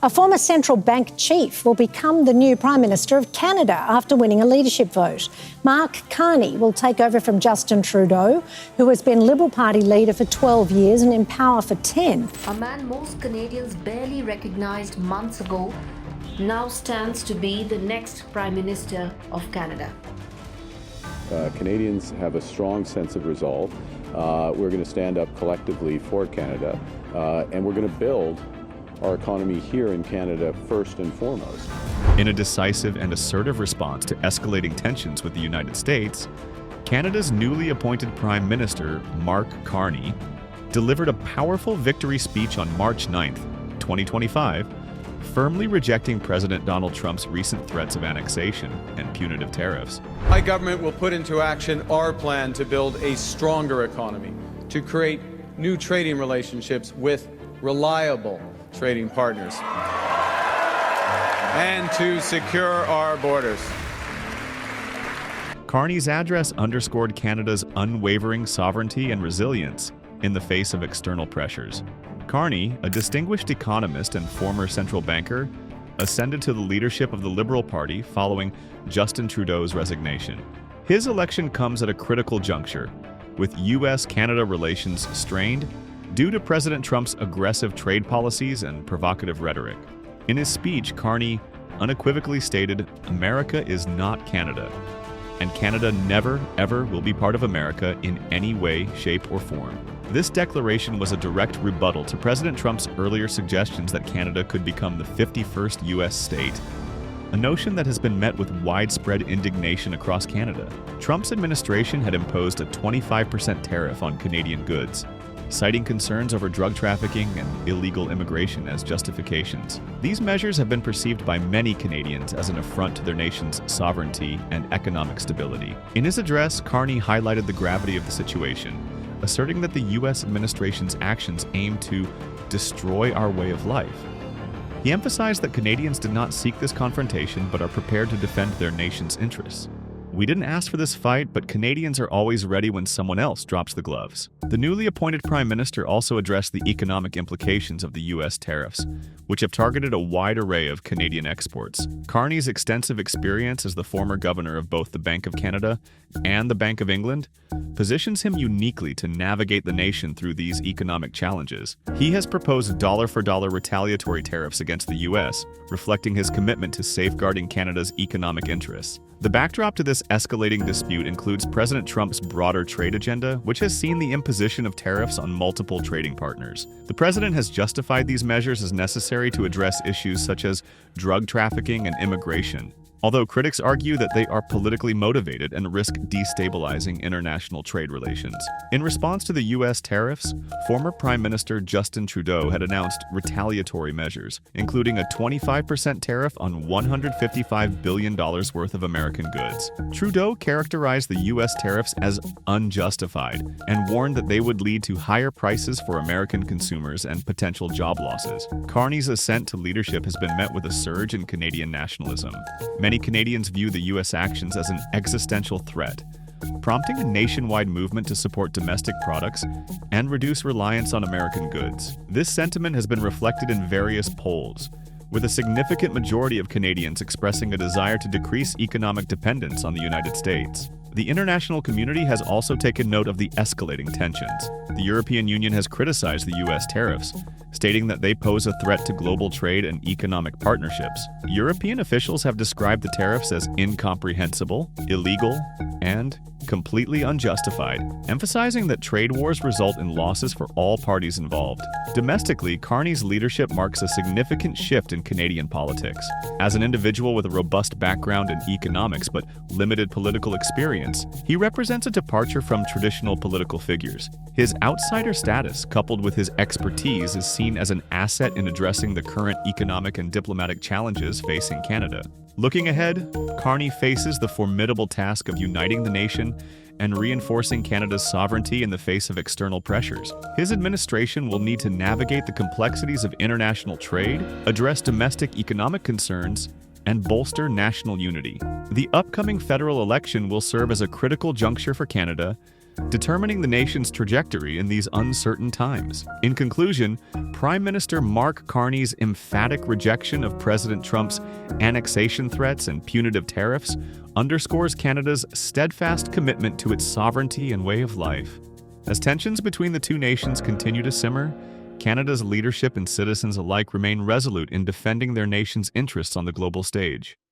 A former central bank chief will become the new Prime Minister of Canada after winning a leadership vote. Mark Carney will take over from Justin Trudeau, who has been Liberal Party leader for 12 years and in power for 10. A man most Canadians barely recognised months ago now stands to be the next Prime Minister of Canada. Canadians have a strong sense of resolve. We're going to stand up collectively for Canada, and we're going to build our economy here in Canada first and foremost. In a decisive and assertive response to escalating tensions with the United States, Canada's newly appointed Prime Minister, Mark Carney, delivered a powerful victory speech on March 9, 2025, firmly rejecting President Donald Trump's recent threats of annexation and punitive tariffs. My government will put into action our plan to build a stronger economy, to create new trading relationships with reliable trading partners, and to secure our borders. Carney's address underscored Canada's unwavering sovereignty and resilience in the face of external pressures. Carney, a distinguished economist and former central banker, ascended to the leadership of the Liberal Party following Justin Trudeau's resignation. His election comes at a critical juncture, with U.S.-Canada relations strained due to President Trump's aggressive trade policies and provocative rhetoric. In his speech, Carney unequivocally stated, "America is not Canada, and Canada never, ever will be part of America in any way, shape, or form." This declaration was a direct rebuttal to President Trump's earlier suggestions that Canada could become the 51st U.S. state, a notion that has been met with widespread indignation across Canada. Trump's administration had imposed a 25% tariff on Canadian goods, citing concerns over drug trafficking and illegal immigration as justifications. These measures have been perceived by many Canadians as an affront to their nation's sovereignty and economic stability. In his address, Carney highlighted the gravity of the situation, asserting that the U.S. administration's actions aim to destroy our way of life. He emphasized that Canadians did not seek this confrontation but are prepared to defend their nation's interests. "We didn't ask for this fight, but Canadians are always ready when someone else drops the gloves." The newly appointed Prime Minister also addressed the economic implications of the U.S. tariffs, which have targeted a wide array of Canadian exports. Carney's extensive experience as the former governor of both the Bank of Canada and the Bank of England positions him uniquely to navigate the nation through these economic challenges. He has proposed dollar-for-dollar retaliatory tariffs against the U.S., reflecting his commitment to safeguarding Canada's economic interests. The backdrop to this escalating dispute includes President Trump's broader trade agenda, which has seen the imposition of tariffs on multiple trading partners. The president has justified these measures as necessary to address issues such as drug trafficking and immigration, although critics argue that they are politically motivated and risk destabilizing international trade relations. In response to the U.S. tariffs, former Prime Minister Justin Trudeau had announced retaliatory measures, including a 25% tariff on $155 billion worth of American goods. Trudeau characterized the U.S. tariffs as unjustified and warned that they would lead to higher prices for American consumers and potential job losses. Carney's ascent to leadership has been met with a surge in Canadian nationalism. Many Canadians view the U.S. actions as an existential threat, prompting a nationwide movement to support domestic products and reduce reliance on American goods. This sentiment has been reflected in various polls, with a significant majority of Canadians expressing a desire to decrease economic dependence on the United States. The international community has also taken note of the escalating tensions. The European Union has criticized the U.S. tariffs, stating that they pose a threat to global trade and economic partnerships. European officials have described the tariffs as incomprehensible, illegal, and completely unjustified, emphasizing that trade wars result in losses for all parties involved. Domestically, Carney's leadership marks a significant shift in Canadian politics. As an individual with a robust background in economics but limited political experience, he represents a departure from traditional political figures. His outsider status, coupled with his expertise, is seen as an asset in addressing the current economic and diplomatic challenges facing Canada. Looking ahead, Carney faces the formidable task of uniting the nation and reinforcing Canada's sovereignty in the face of external pressures. His administration will need to navigate the complexities of international trade, address domestic economic concerns, and bolster national unity. The upcoming federal election will serve as a critical juncture for Canada, determining the nation's trajectory in these uncertain times. In conclusion, Prime Minister Mark Carney's emphatic rejection of President Trump's annexation threats and punitive tariffs underscores Canada's steadfast commitment to its sovereignty and way of life. As tensions between the two nations continue to simmer, Canada's leadership and citizens alike remain resolute in defending their nation's interests on the global stage.